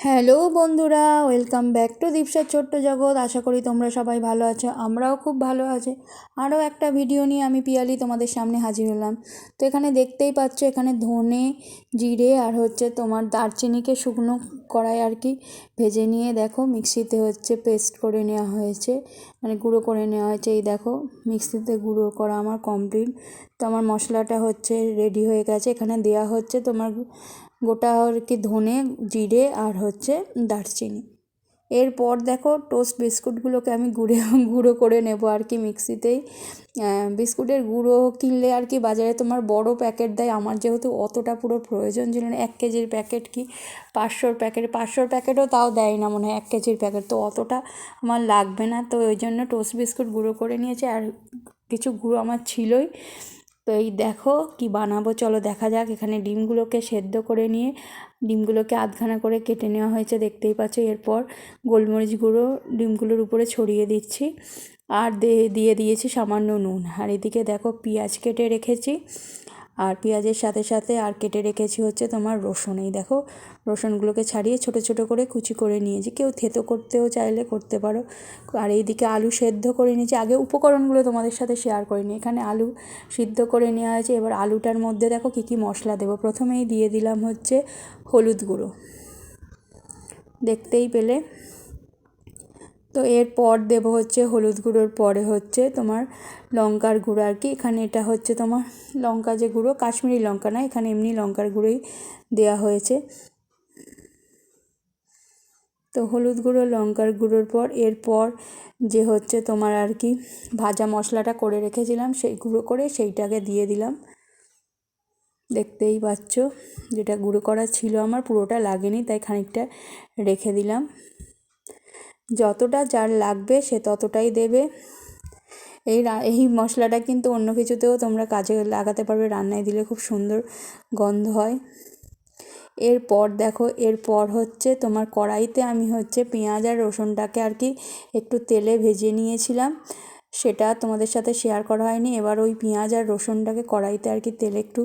Hello বন্ধুরা, welcome back to দীপসার ছোট্ট জগৎ। আশা করি তোমরা সবাই ভালো আছো, আমরাও খুব ভালো আছি। আরও একটা ভিডিও নিয়ে আমি পিয়ালি তোমাদের সামনে হাজির হলাম। তো এখানে দেখতেই পাচ্ছ, এখানে ধনে, জিরে আর তোমার দারচিনিকে শুকনো কড়াই আর কি ভেজে নিয়ে দেখো মিক্সিতে পেস্ট করে নেওয়া হয়েছে, মানে গুঁড়ো করে নেওয়া হয়েছে। এই দেখো মিক্সিতে গুঁড়ো করা আমার কমপ্লিট। তো আমার মশলাটা রেডি হয়ে গেছে। এখানে দেওয়া হচ্ছে তোমার গোটা আর কি ধনে, জিরে আর দারচিনি। এরপর দেখো টোস্ট বিস্কুটগুলোকে আমি গুঁড়ো করে নেব আর কি মিক্সিতেই। বিস্কুটের গুঁড়ো কিনলে আর কি বাজারে তোমার বড় প্যাকেট দেয়, আমার যেহেতু অতটা পুরো প্রয়োজন ছিল না। 1 কেজির প্যাকেট কি 500 প্যাকেটও তাও দেয় না মনে হয় 1 কেজির প্যাকেট, তো অতটা আমার লাগবে না। তো ওই জন্য টোস্ট বিস্কুট গুঁড়ো করে নিয়েছি, আর কিছু গুঁড়ো আমার ছিলই। তো এই দেখো কি বানাবো, চলো দেখা যাক। এখানে ডিমগুলোকে সেদ্ধ করে নিয়ে ডিমগুলোকে আধখানা করে কেটে নেওয়া হয়েছে, দেখতেই পাচ্ছ। এরপর গোলমরিচ গুঁড়ো ডিমগুলোর উপরে ছড়িয়ে দিচ্ছি, আর দিয়ে দিয়েছি সামান্য নুন। আর এদিকে দেখো পেঁয়াজ কেটে রেখেছি, আর পেঁয়াজের সাথে সাথে আর কেটে রেখেছি তোমার রসুন। এই দেখো রসুনগুলোকে ছাড়িয়ে ছোট ছোট করে কুচি করে নিয়েছি, কেউ থেতো করতেও চাইলে করতে পারো। আর এইদিকে আলু সেদ্ধ করে নিয়েছি। আগে উপকরণগুলো তোমাদের সাথে শেয়ার করিনি। এখানে আলু সিদ্ধ করে নেওয়া হয়েছে। এবার আলুটার মধ্যে দেখো কী কী মশলা দেবো। প্রথমেই দিয়ে দিলাম হলুদ গুঁড়ো, দেখতেই পেলে। তো এরপর দেবো হলুদ গুঁড়োর পরে তোমার লঙ্কার গুঁড়ো আর কি। এখানে এটা তোমার লঙ্কা যে গুঁড়ো, কাশ্মীরি লঙ্কা না, এখানে এমনি লঙ্কার গুঁড়োই দেওয়া হয়েছে। তো হলুদ গুঁড়ো, লঙ্কার গুঁড়োর পর এরপর যে তোমার আর কি ভাজা মশলাটা করে রেখেছিলাম, সেই গুঁড়ো করে সেইটাকে দিয়ে দিলাম। দেখতেই পাচ্ছ, যেটা গুঁড়ো করা ছিল আমার পুরোটা লাগেনি, তাই খানিকটা রেখে দিলাম। যতটা যার লাগবে সে ততটাই দেবে। এই মশলাটা কিন্তু অন্য কিছুতেও তোমরা কাজে লাগাতে পারবে, রান্নায় দিলে খুব সুন্দর গন্ধ হয়। এরপর দেখো, এরপর তোমার কড়াইতে আমি পেঁয়াজ আর রসুনটাকে আর কি একটু তেলে ভেজে নিয়েছিলাম, সেটা তোমাদের সাথে শেয়ার করা হয়নি। এবার ওই পেঁয়াজ আর রসুনটাকে কড়াইতে আর কি তেলে একটু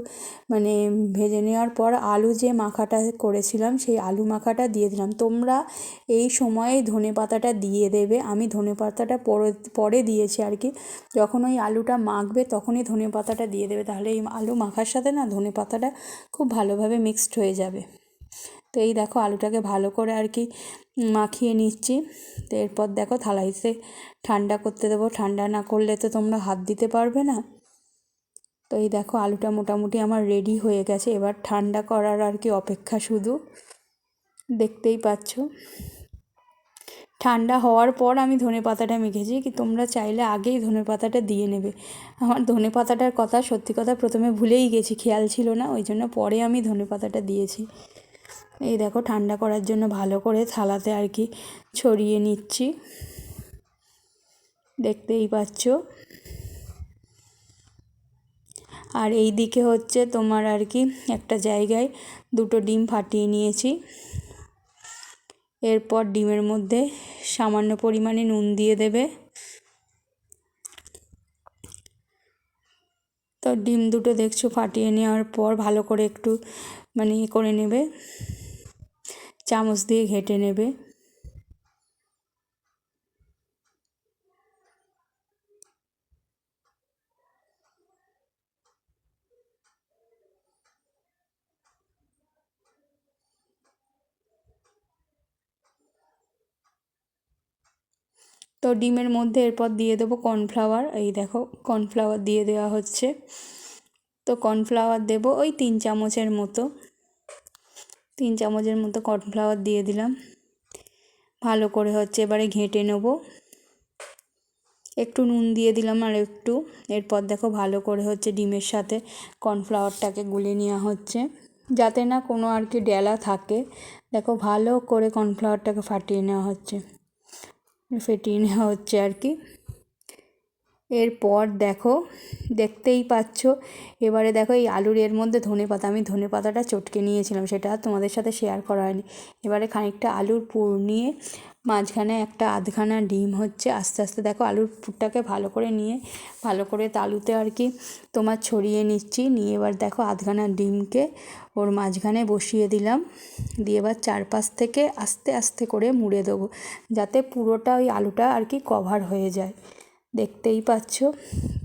মানে ভেজে নেওয়ার পর আলু যে মাখাটা করেছিলাম সেই আলু মাখাটা দিয়ে দিলাম। তোমরা এই সময়ে ধনেপাতাটা দিয়ে দেবে, আমি ধনেপাতাটা পরে দিয়েছি আর কি। যখন ওই আলুটা মাখবে তখনই ধনেপাতাটা দিয়ে দেবে, তাহলে এই আলু মাখার সাথে না ধনেপাতাটা খুব ভালোভাবে মিক্সড হয়ে যাবে। তো এই দেখো আলুটাকে ভালো করে আর কি মাখিয়ে নিচ্ছি। তো এরপর দেখো থালাইতে ঠান্ডা করতে দেবো, ঠান্ডা না করলে তো তোমরা হাত দিতে পারবে না। তো এই দেখো আলুটা মোটামুটি আমার রেডি হয়ে গেছে, এবার ঠান্ডা করার আর কি অপেক্ষা শুধু। দেখতেই পাচ্ছ ঠান্ডা হওয়ার পর আমি ধনেপাতাটা মেখেছি, কি তোমরা চাইলে আগেই ধনেপাতাটা দিয়ে নেবে। আমার ধনেপাতাটার কথা সত্যি কথা প্রথমে ভুলেই গেছি, খেয়াল ছিল না, ওই জন্য পরে আমি ধনেপাতাটা দিয়েছি। এই দেখো ঠান্ডা করার জন্য ভালো করে থালাতে আর কি ছড়িয়ে নিচ্ছি, দেখতেই পাচ্ছ। আর এই দিকে তোমার আর কি একটা জায়গায় 2টো ডিম ফাটিয়ে নিয়েছি। এরপর ডিমের মধ্যে সামান্য পরিমাণে নুন দিয়ে দেবে। তো ডিম দুটো দেখছো ফাটিয়ে নেওয়ার পর ভালো করে একটু মানে করে নেবে, চামচ দিয়ে ঘেঁটে নেবে। তো ডিমের মধ্যে এরপর দিয়ে দেবো কর্নফ্লাওয়ার। এই দেখো কর্নফ্লাওয়ার দিয়ে দেওয়া হচ্ছে। তো কর্নফ্লাওয়ার দেবো ওই 3 চামচের মতো, 3 চামচের মতো কর্নফ্লাওয়ার দিয়ে দিলাম। ভালো করে এবারে ঘেঁটে নেব। একটু নুন দিয়ে দিলাম আর একটু। এরপর দেখো ভালো করে ডিমের সাথে কর্নফ্লাওয়ারটাকে গুলে নেওয়া হচ্ছে, যাতে না কোনো আর কি ডেলা থাকে। দেখো ভালো করে কর্নফ্লাওয়ারটাকে ফাটিয়ে নেওয়া হচ্ছে, ফেটিয়ে নেওয়া হচ্ছে আর কি। এরপর দেখো, দেখতেই পাচ্ছ, এবারে দেখো এই আলুর এর মধ্যে ধনেপাতা, আমি ধনেপাতাটা চটকে নিয়েছিলাম, সেটা আর তোমাদের সাথে শেয়ার করা হয়নি। এবারে খানিকটা আলুর পুর নিয়ে মাঝখানে একটা আধখানা ডিম হচ্ছে, আস্তে আস্তে দেখো আলুর পুরটাকে ভালো করে নিয়ে ভালো করে তালুতে আর কি তোমার ছড়িয়ে নিচ্ছি। নিয়ে এবার দেখো আধখানা ডিমকে ওর মাঝখানে বসিয়ে দিলাম, দিয়ে এবার চারপাশ থেকে আস্তে আস্তে করে মুড়ে দেবো, যাতে পুরোটা ওই আলুটা আর কি কভার হয়ে যায়। দেখতেই পাচ্ছ।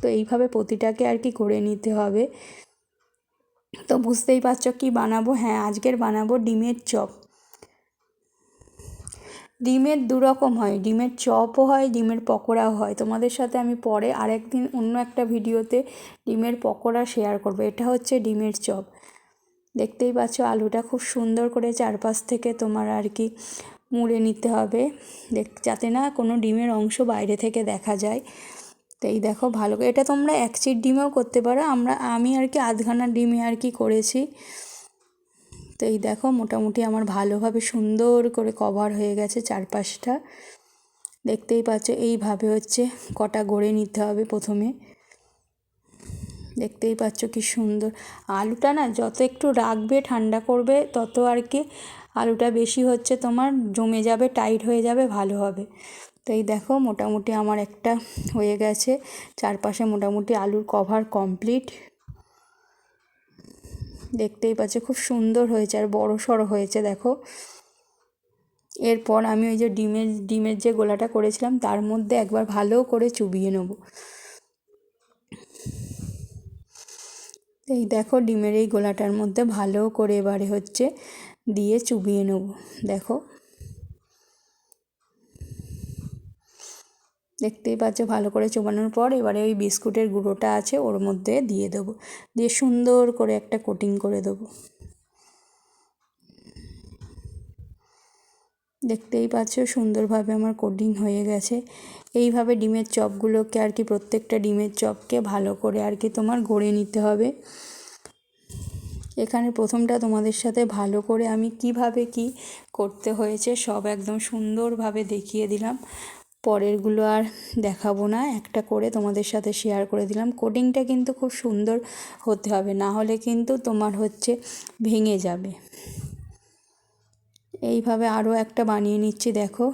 তো এইভাবে প্রতিটাকে আর কি করে নিতে হবে। তো বুঝতেই পারছো কি বানাবো। হ্যাঁ, আজকের বানাবো ডিমের চপ। ডিমের দুরকম হয়, ডিমের চপও হয়, ডিমের পকোড়াও হয়। তোমাদের সাথে আমি পরে আরেকদিন অন্য একটা ভিডিওতে ডিমের পকোড়া শেয়ার করবো। এটা হচ্ছে ডিমের চপ। দেখতেই পাচ্ছ আলুটা খুব সুন্দর করে চারপাশ থেকে তোমার আর কি মুড়ে নিতে হবে, যাতে না কোনো ডিমের অংশ বাইরে থেকে দেখা যায়। তো এই দেখো ভালো করে, এটা তোমরা এক চিট ডিমেও করতে পারো, আমি আর কি আধখানা ডিমে আর কি করেছি। তো এই দেখো মোটামুটি আমার ভালোভাবে সুন্দর করে কভার হয়ে গেছে চারপাশটা। দেখতেই পাচ্ছ এইভাবে হচ্ছে কটা গড়ে নিতে হবে প্রথমে। দেখতেই পাচ্ছ কি সুন্দর। আলুটা না যত একটু রাখবে, ঠান্ডা করবে, তত আর কি আলুটা বেশি হচ্ছে তোমার জমে যাবে, টাইট হয়ে যাবে, ভালো হবে। তো এই দেখো মোটামুটি আমার একটা হয়ে গেছে, চারপাশে মোটামুটি আলুর কভার কমপ্লিট। দেখতেই পাচ্ছ খুব সুন্দর হয়েছে আর বড় সড়ো হয়েছে দেখো। এরপর আমি ওই যে ডিমের যে গোলাটা করেছিলাম তার মধ্যে একবার ভালো করে চুবিয়ে নেব। এই দেখো ডিমের এই গোলাটার মধ্যে ভালো করে এবারে হচ্ছে দিয়ে চুবিয়ে নেব। দেখো, দেখতেই পাচ্ছ ভালো করে চোবানোর পর এবারে ওই বিস্কুটের গুঁড়োটা আছে ওর মধ্যে দিয়ে দেবো, দিয়ে সুন্দর করে একটা কোটিং করে দেবো। দেখতেই পাচ্ছ সুন্দরভাবে আমার কোটিং হয়ে গেছে। এইভাবে ডিমের চপগুলোকে আর কি প্রত্যেকটা ডিমের চপকে ভালো করে আর কি তোমার গড়ে নিতে হবে। এখানে প্রথমটা তোমাদের সাথে ভালো করে আমি কিভাবে কি করতে হয়েছে সব একদম সুন্দরভাবে দেখিয়ে দিলাম। পরেরগুলো আর দেখাবো না, একটা করে তোমাদের সাথে শেয়ার করে দিলাম। কোটিংটা কিন্তু খুব সুন্দর হতে হবে, না হলে কিন্তু তোমার হচ্ছে ভেঙে যাবে। এইভাবে আরও একটা বানিয়ে নিচ্ছি দেখো।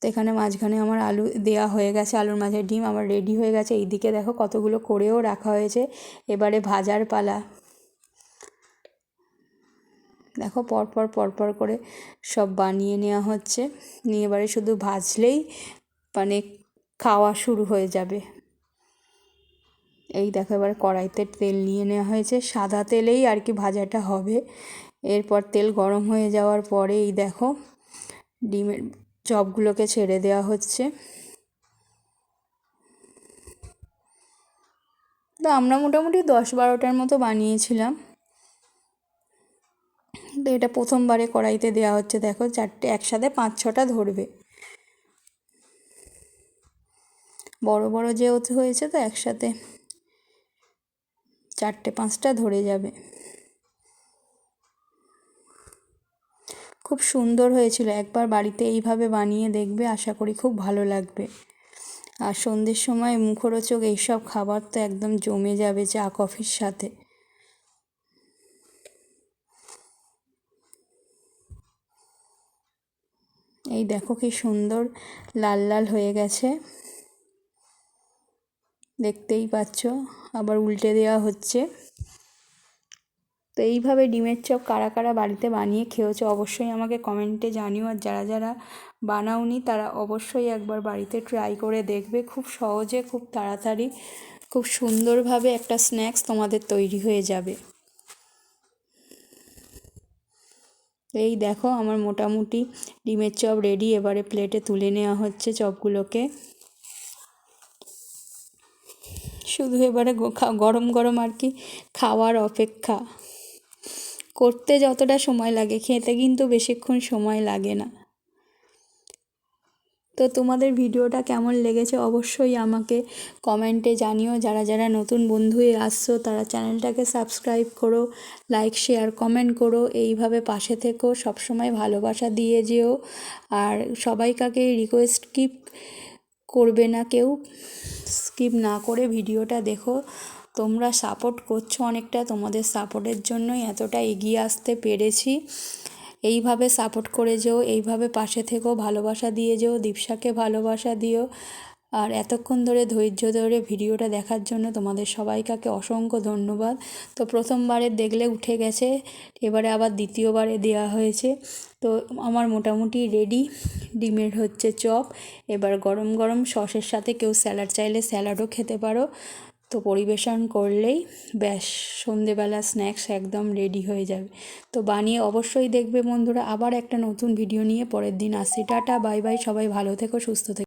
তো এখানে মাঝখানে আমার আলু দেয়া হয়ে গেছে, আলুর মাঝে ডিম আমার রেডি হয়ে গেছে। এইদিকে দেখো কতগুলো করেও রাখা হয়েছে। এবারে ভাজার পালা। দেখো পরপর পরপর করে সব বানিয়ে নেওয়া হচ্ছে, নিয়ে এবারে শুধু ভাজলেই মানে খাওয়া শুরু হয়ে যাবে। এই দেখো এবার কড়াইতে তেল নিয়ে নেওয়া হয়েছে, সাদা তেলেই আর কি ভাজাটা হবে। এরপর তেল গরম হয়ে যাওয়ার পরে এই দেখো ডিমের চপগুলোকে ছেড়ে দেওয়া হচ্ছে। তো আমরা মোটামুটি 10-12টার মতো বানিয়েছিলাম। তো এটা প্রথমবারে কড়াইতে দেওয়া হচ্ছে, দেখো চারটে একসাথে 5-6টা ধরবে, বড় বড় যেহেতু হয়েছে তো একসাথে 4-5টা ধরে যাবে। খুব সুন্দর হয়েছিল, একবার বাড়িতে এইভাবে বানিয়ে দেখবে, আশা করি খুব ভালো লাগবে। আর সন্ধ্যের সময় মুখরোচক এইসব খাবার তো একদম জমে যাবে চা কফির সাথে। এই দেখো কি সুন্দর লাল লাল হয়ে গেছে, দেখতেই পাচ্ছ। আবার উল্টে দেওয়া হচ্ছে। তো এইভাবে ডিমের চপ কারা কারা বাড়িতে বানিয়ে খেয়েছো অবশ্যই আমাকে কমেন্টে জানিও। আর যারা যারা বানাওনি তারা অবশ্যই একবার বাড়িতে ট্রাই করে দেখবে। খুব সহজে, খুব তাড়াতাড়ি, খুব সুন্দরভাবে একটা স্ন্যাক্স তোমাদের তৈরি হয়ে যাবে। এই দেখো আমার মোটামুটি ডিমের চপ রেডি। এবারে প্লেটে তুলে নেওয়া হচ্ছে চপগুলোকে। শুধু এবারে গরম গরম আর কি খাওয়ার অপেক্ষা। করতে যতটা সময় লাগে খেতে কিন্তু বেশিক্ষণ সময় লাগে না। তো তোমাদের ভিডিওটা কেমন লেগেছে অবশ্যই আমাকে কমেন্টে জানিও। যারা যারা নতুন বন্ধু হয়ে আসছো তারা চ্যানেলটাকে সাবস্ক্রাইব করো, লাইক শেয়ার কমেন্ট করো, এইভাবে পাশে থেকো, সবসময় ভালোবাসা দিয়ে যেও। আর সবাইকাকে রিকোয়েস্ট কি করবে না কেউ, স্কিপ না করে ভিডিওটা দেখো। তোমরা সাপোর্ট করছো অনেকটা, তোমাদের সাপোর্টের জন্যই এতটা এগিয়ে আসতে পেরেছি। এইভাবে সাপোর্ট করে যেও, এইভাবে পাশে থেকো, ভালোবাসা দিয়ে যেও, দীপশাকে ভালোবাসা দিও। আর এতক্ষণ ধরে ধৈর্য ধরে ভিডিওটা দেখার জন্য তোমাদের সবাইকাকে অসংখ্য ধন্যবাদ। তো প্রথমবারে দেখলে উঠে গেছে, এবারে আবার দ্বিতীয়বারে দেওয়া হয়েছে। তো আমার মোটামুটি রেডি। ডিমের হচ্ছে চপ, এবার গরম গরম সসের সাথে কেউ স্যালাড চাইলে স্যালাডও খেতে পারো। তো পরিবেশন করলেই ব্যাস, সন্ধেবেলা স্ন্যাক্স একদম রেডি হয়ে যাবে। তো বানিয়ে অবশ্যই দেখবে বন্ধুরা। আবার একটা নতুন ভিডিও নিয়ে পরের দিন আসছি। টাটা, বাই বাই, সবাই ভালো থেকো, সুস্থ থেকো।